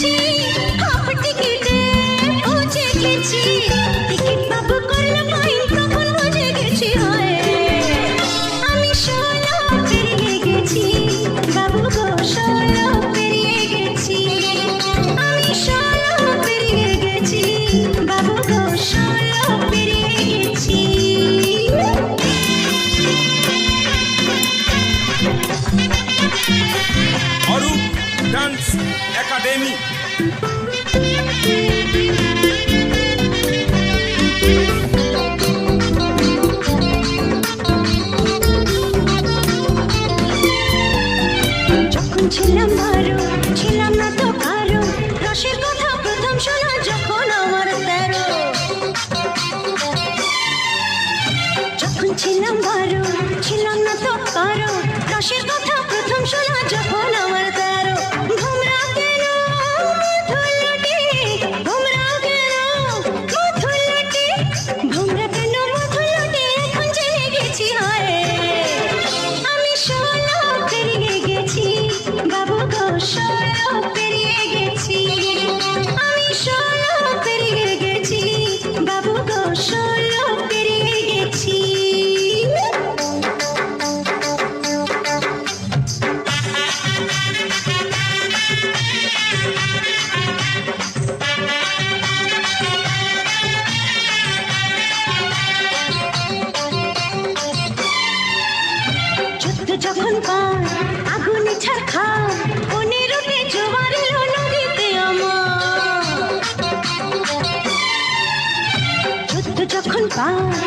গেছি, হাফ টিকিটে পৌঁছে গেছি, টিকিট বাবু করলো ফাইন, তখন বুঝে গেছি হায় আমি 16 পেরিয়ে গেছি, বাবু গো 16 পেরিয়ে গেছি, আমি 16 পেরিয়ে গেছি, বাবু গো 16 পেরিয়ে গেছি। Arup dance academy. যখন ছিলাম বারো, ছিলাম না তো কারো, রসের কথা প্রথম শোনা যখন আমার 13। যখন ছিলাম বারো, ছিলাম না তো কারো, রসের কথা প্রথম শোনা যখন আমার 13। ঘুমরা কেন মধুলটি, ঘুমরা কেন মধুলটি, ঘুমরা কেন মধুলটি, এখন জেনে গেছি হায় আমি 16 পেরিয়ে গেছি, বাবু গো 16 পেরিয়ে গেছি, আমি 16 পেরিয়ে গেছি, বাবু গো 16 পেরিয়ে গেছি। যুদ্ধ যখন পার আগুনে ছারখা, 15তে জোয়ার এলো নদীতে আমার। যুদ্ধ যখন পার